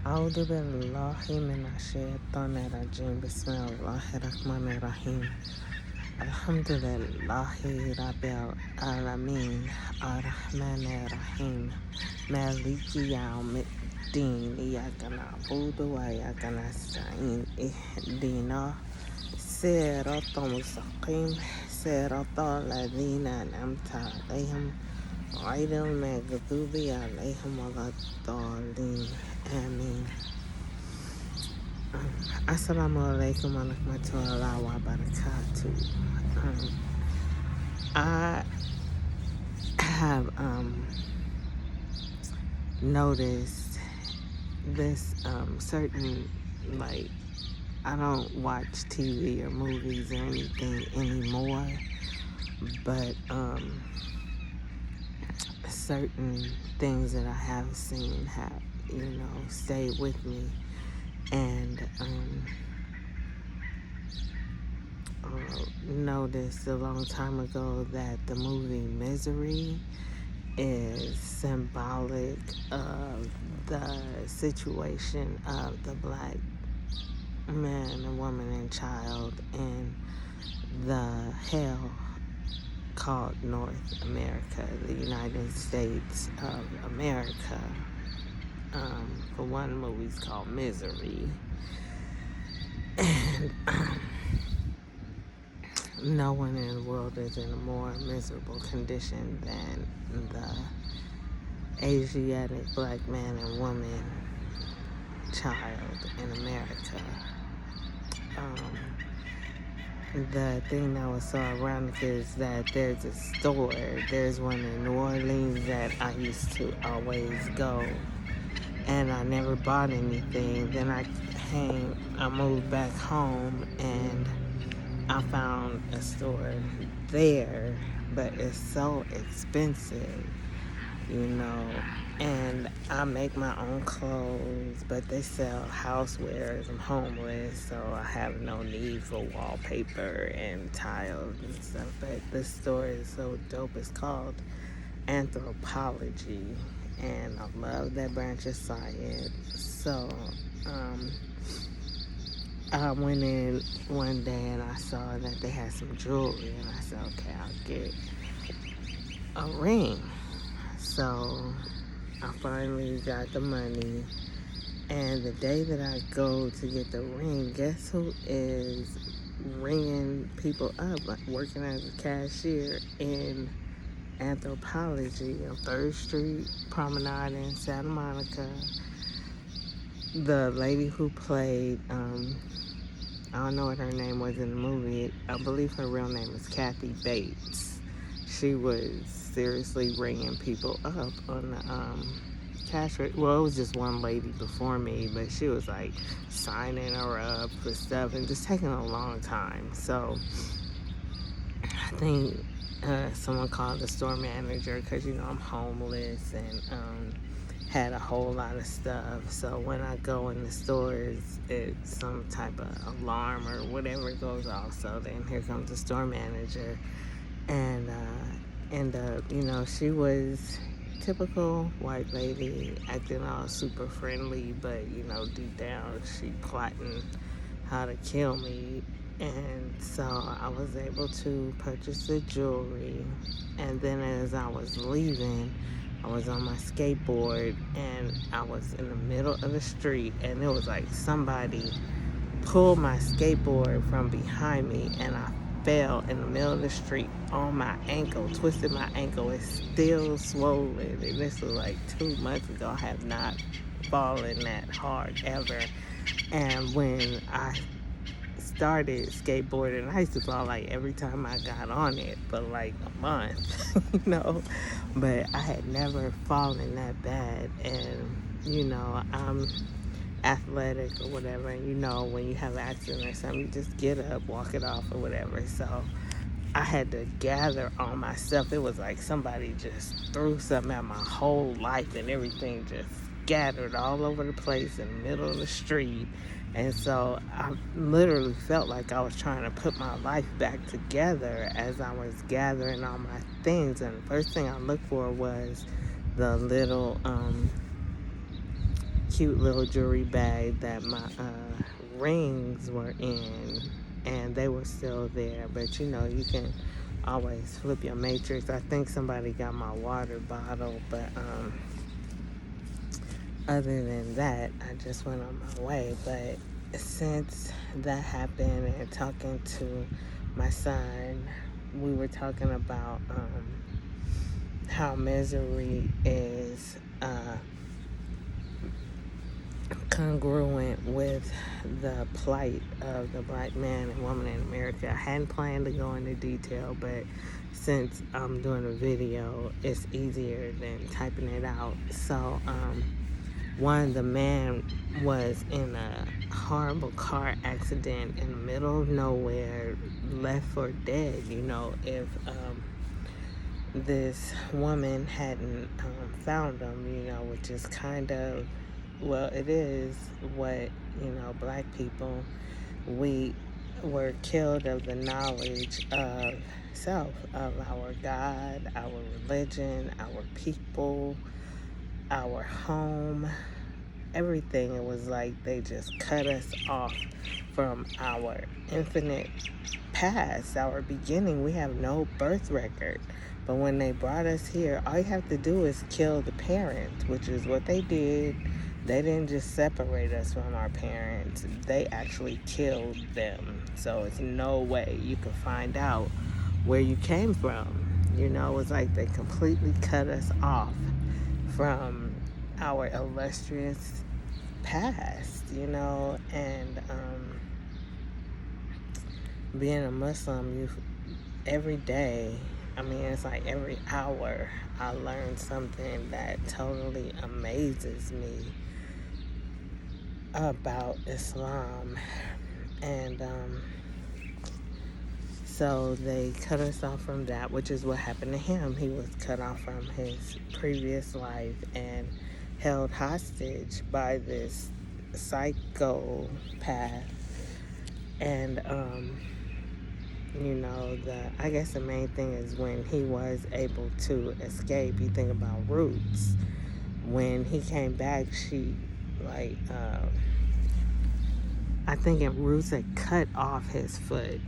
أعوذ بالله من الشيطان الرجيم بسم الله الرحمن الرحيم الحمد لله رب العالمين الرحمن الرحيم مالك يوم الدين إياك نعبد وإياك نستعين اهدنا صراط مستقيم صراط الذين أنعمت عليهم غير المغضوب عليهم ولا الضالين آمين. Assalamu alaikum wa rahmatullahi wa barakatuh. I have noticed this certain, like, I don't watch TV or movies or anything anymore, but certain things that I have seen have, stayed with me. And noticed a long time ago that the movie Misery is symbolic of the situation of the black man and woman and child in the hell called North America, the United States of America. For one, movie's called Misery. And no one in the world is in a more miserable condition than the Asiatic black man and woman child in America. The thing that was so ironic is that there's a store, there's one in New Orleans that I used to always go, and I never bought anything. Then I moved back home, and I found a store there, but it's so expensive, and I make my own clothes, but they sell housewares. I'm homeless, so I have no need for wallpaper and tiles and stuff, but this store is so dope. It's called Anthropology, and I love that branch of science. So I went in one day and I saw that they had some jewelry, and I said, okay, I'll get a ring. So I finally got the money, and the day that I go to get the ring, guess who is ringing people up, like working as a cashier in Anthropology on 3rd Street Promenade in Santa Monica? The lady who played, I don't know what her name was in the movie. I believe her real name is Kathy Bates. She was seriously ringing people up on the cash register. Well, it was just one lady before me, but she was like signing her up for stuff and just taking a long time. So I think someone called the store manager because, I'm homeless and had a whole lot of stuff. So when I go in the stores, it's some type of alarm or whatever goes off. So then here comes the store manager, and she was typical white lady, acting all super friendly, but deep down she plotting how to kill me. And so I was able to purchase the jewelry, and then as I was leaving, I was on my skateboard, and I was in the middle of the street, and it was like somebody pulled my skateboard from behind me, and I fell in the middle of the street on my ankle, twisted my ankle. It's still swollen, and this was like 2 months ago. I have not fallen that hard ever. And when I started skateboarding, I used to fall like every time I got on it for like a month, but I had never fallen that bad. And I'm athletic or whatever, and when you have an accident or something, you just get up, walk it off or whatever. So I had to gather all my stuff. It was like somebody just threw something at my whole life, and everything just scattered all over the place in the middle of the street. And so I literally felt like I was trying to put my life back together as I was gathering all my things. And the first thing I looked for was the little cute little jewelry bag that my rings were in, and they were still there. But you know, you can always flip your matrix. I think somebody got my water bottle, but other than that, I just went on my way. But since that happened and talking to my son, we were talking about how misery is congruent with the plight of the black man and woman in America. I hadn't planned to go into detail, but since I'm doing a video, it's easier than typing it out. So, the man was in a horrible car accident in the middle of nowhere, left for dead. You know, if this woman hadn't found him, you know, which is kind of, well, it is what, you know, black people, we were killed of the knowledge of self, of our God, our religion, our people, our home, everything. It was like they just cut us off from our infinite past, our beginning. We have no birth record. But when they brought us here, all you have to do is kill the parents, which is what they did. They didn't just separate us from our parents. They actually killed them. So it's no way you can find out where you came from. You know, it's like they completely cut us off from our illustrious past, you know. And being a Muslim, every day, I mean, it's like every hour I learn something that totally amazes me about Islam. And so they cut us off from that, which is what happened to him. He was cut off from his previous life and held hostage by this psychopath. And you know, I guess the main thing is when he was able to escape. You think about Roots. When he came back, she, like, I think in Roots had cut off his foot.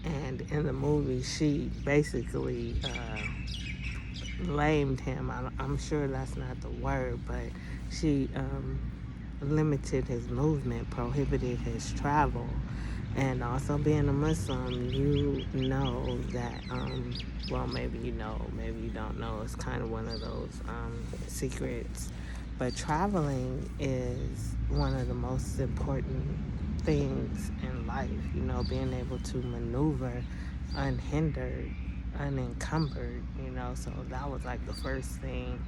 And in the movie, she basically lamed him. I'm sure that's not the word, but she limited his movement, prohibited his travel. And also being a Muslim, you know that, well, maybe you know, maybe you don't know. It's kind of one of those secrets. But traveling is one of the most important things in life, you know, being able to maneuver unhindered, unencumbered, you know. So that was like the first thing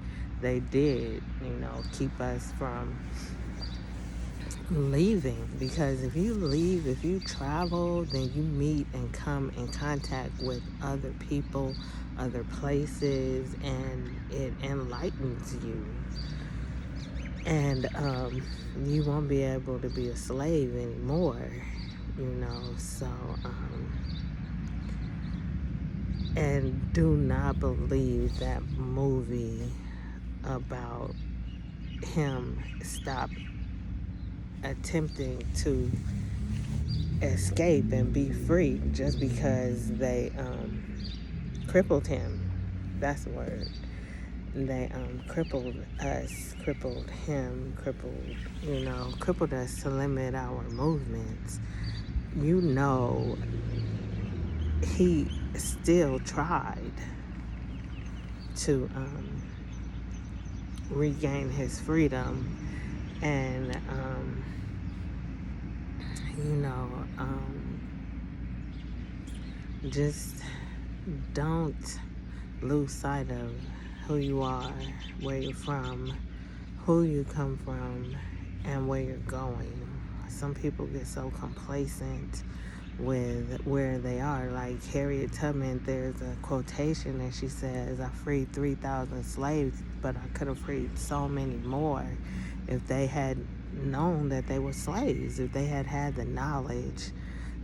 they did, you know, keep us from leaving. Because if you leave, if you travel, then you meet and come in contact with other people, other places, and it enlightens you. And you won't be able to be a slave anymore, you know. So and do not believe that movie about him attempting to escape and be free just because they crippled him. That's the word. They crippled us, crippled him, crippled us to limit our movements. You know, he still tried to regain his freedom. And just don't lose sight of who you are, where you're from, who you come from, and where you're going. Some people get so complacent with where they are. Like Harriet Tubman, there's a quotation that she says, "I freed 3,000 slaves, but I could have freed so many more if they had known that they were slaves, if they had had the knowledge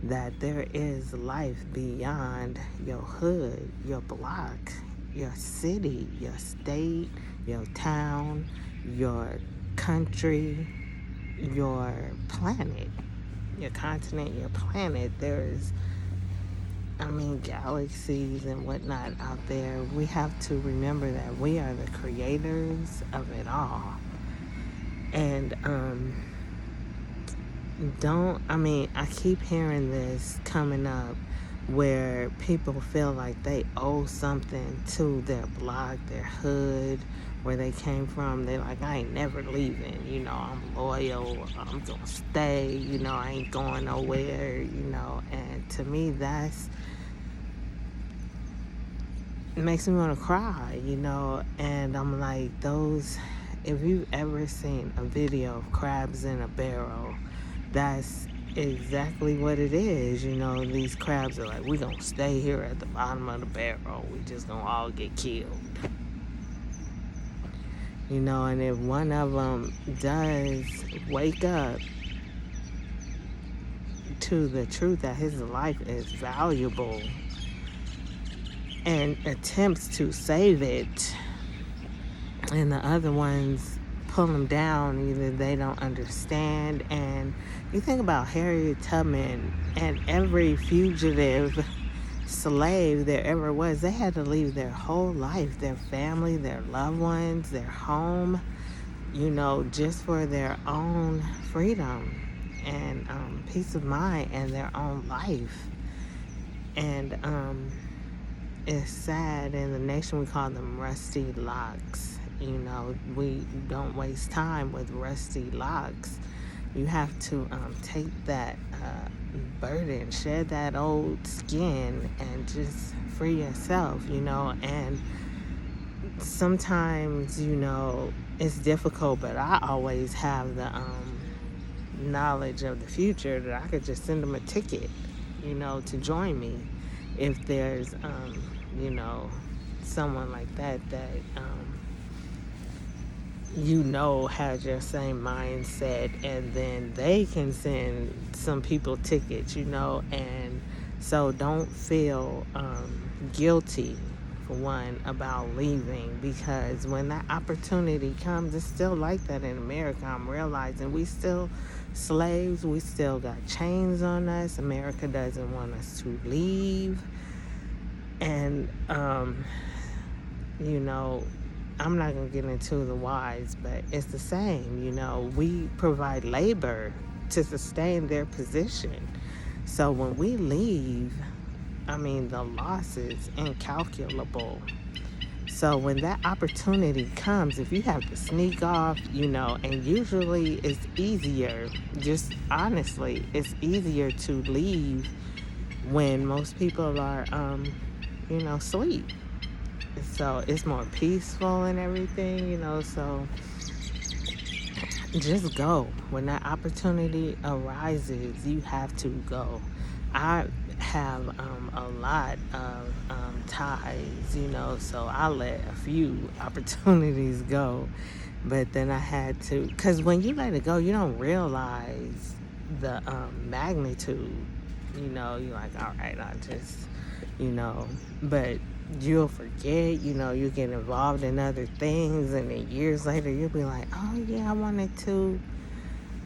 that there is life beyond your hood, your block, your city, your state, your town, your country, your planet, your continent, your planet. There's, galaxies and whatnot out there. We have to remember that we are the creators of it all. And I keep hearing this coming up where people feel like they owe something to their block, their hood, where they came from. They're like, I ain't never leaving, I'm loyal, I'm gonna stay, I ain't going nowhere, and to me it makes me want to cry, and I'm like, if you've ever seen a video of crabs in a barrel, that's exactly what it is. These crabs are like, we gonna stay here at the bottom of the barrel, we just gonna all get killed, and if one of them does wake up to the truth that his life is valuable and attempts to save it, and the other ones pull them down, either they don't understand. And you think about Harriet Tubman and every fugitive slave there ever was. They had to leave their whole life, their family, their loved ones, their home, just for their own freedom and peace of mind and their own life. And it's sad. In the nation, we call them rusty locks. We don't waste time with rusty locks. You have to take that burden, shed that old skin, and just free yourself, and sometimes, it's difficult, but I always have the knowledge of the future that I could just send them a ticket, to join me if there's, someone like that has your same mindset, and then they can send some people tickets, and so don't feel guilty, for one, about leaving, because when that opportunity comes, it's still like that in America. I'm realizing we still slaves, we still got chains on us. America doesn't want us to leave, and I'm not going to get into the whys, but it's the same. We provide labor to sustain their position. So when we leave, the loss is incalculable. So when that opportunity comes, if you have to sneak off, and usually it's easier, just honestly, it's easier to leave when most people are, asleep. So it's more peaceful and everything, so just go. When that opportunity arises, you have to go. I have a lot of ties, so I let a few opportunities go, but then I had to, because when you let it go, you don't realize the magnitude, you're like, all right, I just, but you'll forget, you get involved in other things, and then years later you'll be like, oh yeah, I wanted to,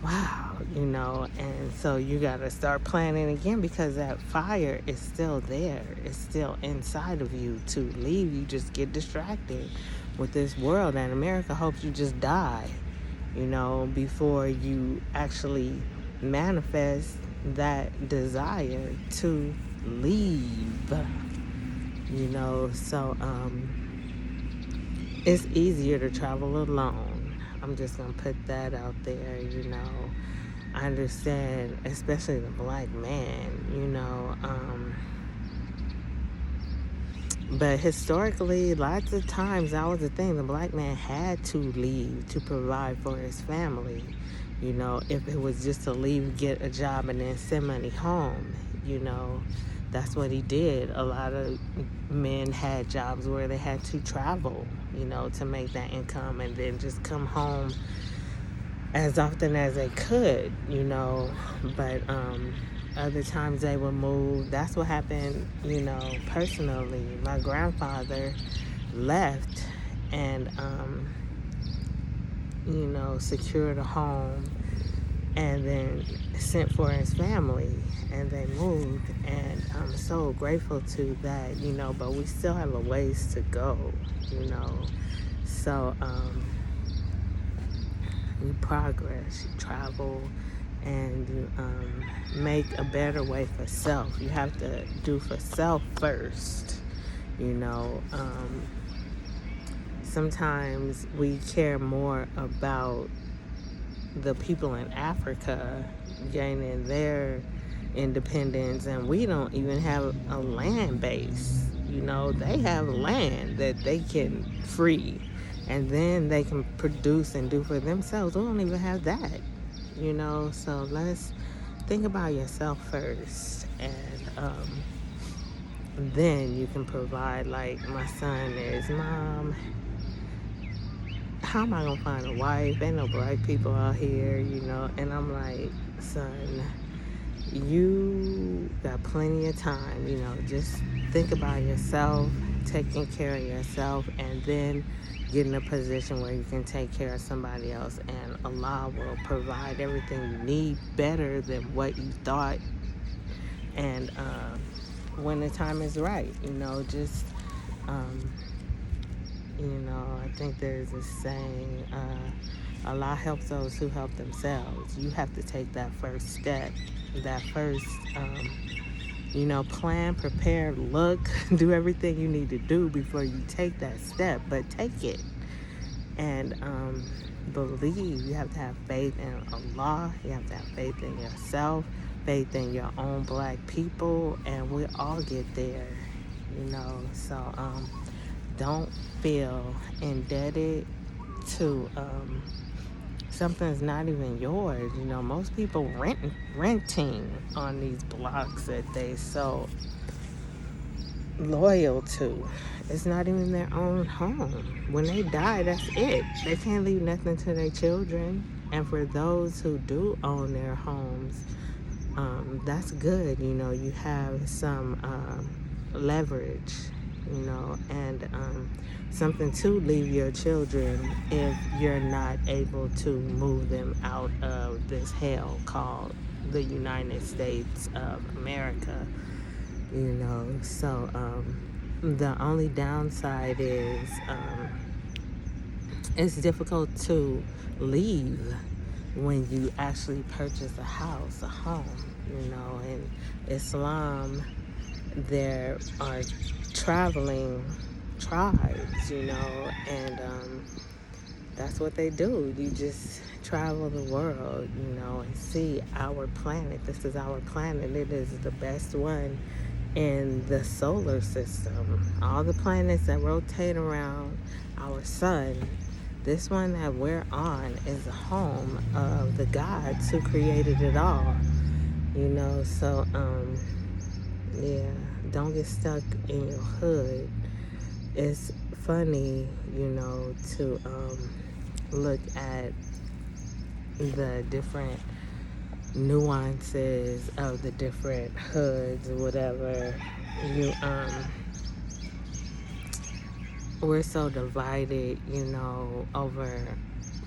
wow, and so you got to start planning again, because that fire is still there. It's still inside of you. To leave, you just get distracted with this world, and America hopes you just die, before you actually manifest that desire to leave. So it's easier to travel alone. I'm just gonna put that out there. I understand, especially the black man, but historically, lots of times that was the thing. The black man had to leave to provide for his family. If it was just to leave, get a job, and then send money home, that's what he did. A lot of men had jobs where they had to travel, to make that income, and then just come home as often as they could, but other times they would move. That's what happened, personally. My grandfather left, and secured a home and then sent for his family, and they moved, and I'm so grateful to that, but we still have a ways to go, so you progress, you travel, and you make a better way for self. You have to do for self first, sometimes we care more about the people in Africa gaining their independence, and we don't even have a land base. They have land that they can free, and then they can produce and do for themselves. We don't even have that, so let's think about yourself first, and then you can provide. Like my son is, Mom, how am I gonna find a wife? Ain't no black people out here, and I'm like, son, you got plenty of time, just think about yourself, taking care of yourself, and then get in a position where you can take care of somebody else, and Allah will provide everything you need better than what you thought, and when the time is right, just I think there's a saying, Allah helps those who help themselves. You have to take that first step, that first, plan, prepare, look, do everything you need to do before you take that step, but take it. And believe. You have to have faith in Allah. You have to have faith in yourself, faith in your own black people, and we all get there, so don't feel indebted to something that's not even yours. Most people renting on these blocks that they so loyal to. It's not even their own home. When they die, that's it. They can't leave nothing to their children. And for those who do own their homes, that's good. You have some leverage, and something to leave your children if you're not able to move them out of this hell called the United States of America, so the only downside is it's difficult to leave when you actually purchase a house, a home. In Islam there are traveling tribes, and that's what they do. You just travel the world, and see our planet. This is our planet. It is the best one in the solar system. All the planets that rotate around our sun, this one that we're on is the home of the gods who created it all, so yeah, don't get stuck in your hood. It's funny, to look at the different nuances of the different hoods or whatever. We're so divided, over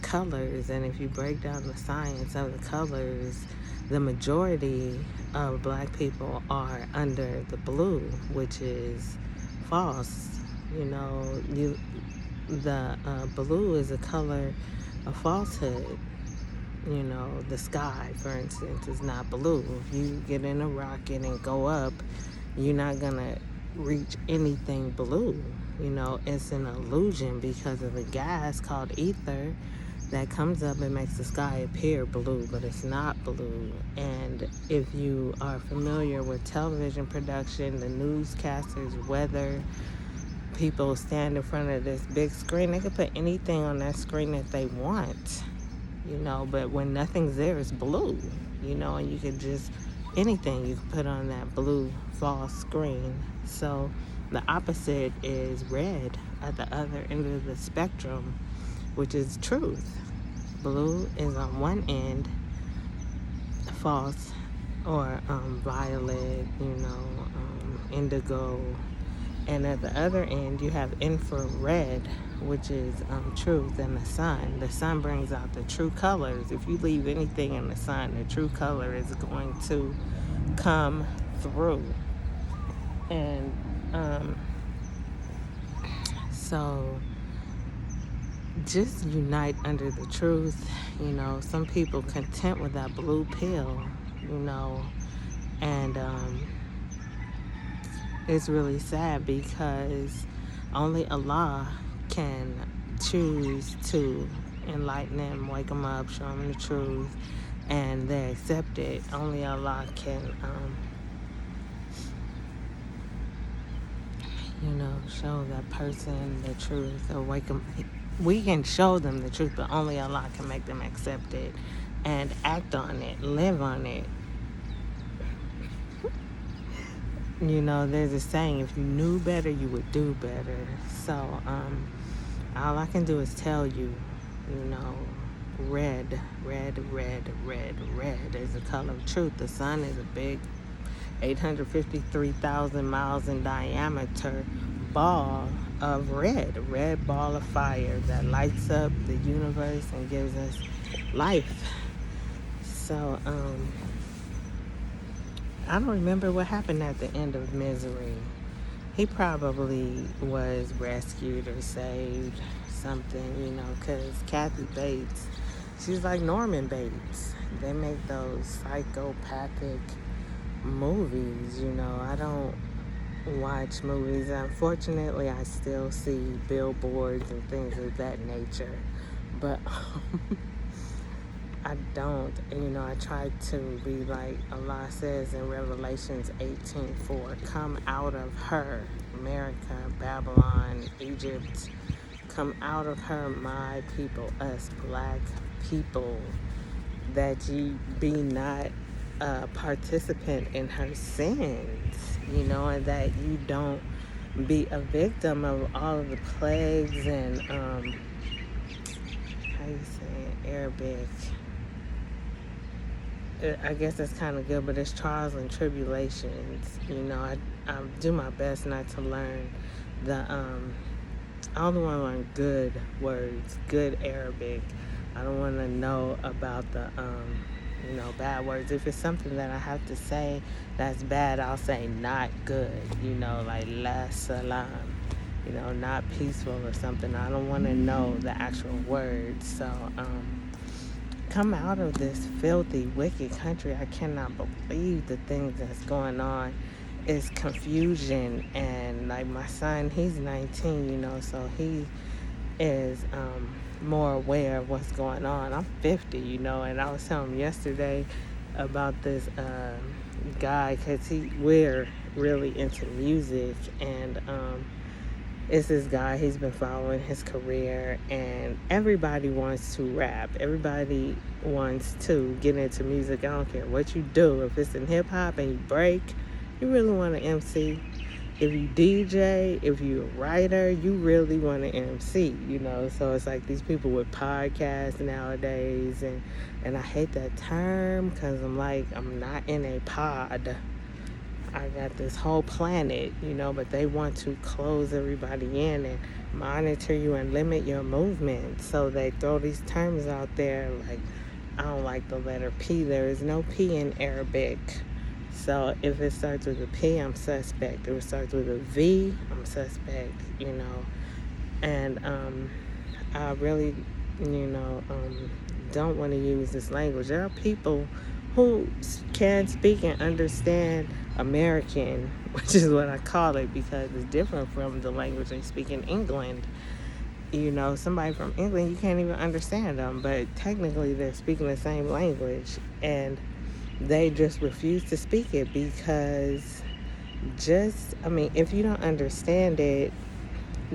colors, and if you break down the science of the colors, the majority of black people are under the blue, which is false. The blue is a color of falsehood. The sky, for instance, is not blue. If you get in a rocket and go up, you're not gonna reach anything blue. It's an illusion because of a gas called ether that comes up and makes the sky appear blue, but it's not blue. And if you are familiar with television production, the newscasters, weather, people stand in front of this big screen, they can put anything on that screen that they want, but when nothing's there, it's blue, and you can just, anything you can put on that blue false screen. So the opposite is red at the other end of the spectrum, which is truth. Blue is on one end, false, or violet, indigo, and at the other end you have infrared, which is truth, and the sun. The sun brings out the true colors. If you leave anything in the sun, the true color is going to come through. And so just unite under the truth. Some people content with that blue pill, and it's really sad because only Allah can choose to enlighten them, wake them up, show them the truth, and they accept it. Only Allah can show that person the truth, or wake them. We can show them the truth, but only Allah can make them accept it and act on it, live on it. There's a saying, if you knew better, you would do better. So all I can do is tell you, red is the color of truth. The sun is a big 853,000 miles in diameter ball of red ball of fire that lights up the universe and gives us life. So I don't remember what happened at the end of Misery. He probably was rescued or saved, something, because Kathy Bates, she's like Norman Bates. They make those psychopathic movies. I don't watch movies. Unfortunately, I still see billboards and things of that nature, but I don't. I try to be like Allah says in Revelations 18:4, come out of her, America, Babylon, Egypt, come out of her, my people, us black people, that ye be not a participant in her sins, and that you don't be a victim of all of the plagues and how you say it, Arabic. I guess that's kind of good, but it's trials and tribulations. I do my best not to learn I only want to learn good words, good Arabic. I don't want to know about the bad words. If it's something that I have to say that's bad, I'll say not good, like la salam, not peaceful or something. I don't want to know the actual words. So come out of this filthy, wicked country. I cannot believe the things that's going on. It's confusion, and like my son, he's 19, so he is more aware of what's going on. I'm 50, and I was telling him yesterday about this guy, because we're really into music, and it's this guy. He's been following his career, and everybody wants to rap. Everybody wants to get into music. I don't care what you do. If it's in hip-hop and you break, you really want to MC. If you DJ, if you're a writer, you really want to MC, So it's like these people with podcasts nowadays, and I hate that term because I'm like, I'm not in a pod. I got this whole planet, but they want to close everybody in and monitor you and limit your movement. So they throw these terms out there like, I don't like the letter P. There is no P in Arabic. So if it starts with a P, I'm suspect. If it starts with a V, I'm suspect, And I really, don't want to use this language. There are people who can speak and understand American, which is what I call it, because it's different from the language they speak in England. Somebody from England, you can't even understand them, but technically they're speaking the same language, and they just refuse to speak it because if you don't understand it,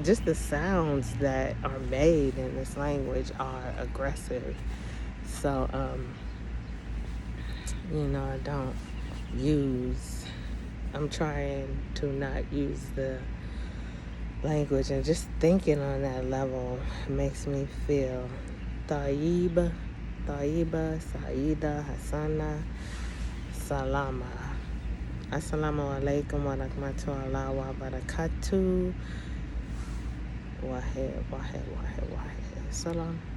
just the sounds that are made in this language are aggressive. So, I'm trying to not use the language, and just thinking on that level makes me feel Taiba, Saida, Hasana, Salama. Assalamu alaikum wa rahmatullahi wa barakatuh. واحد واحد واحد واحد. سلام.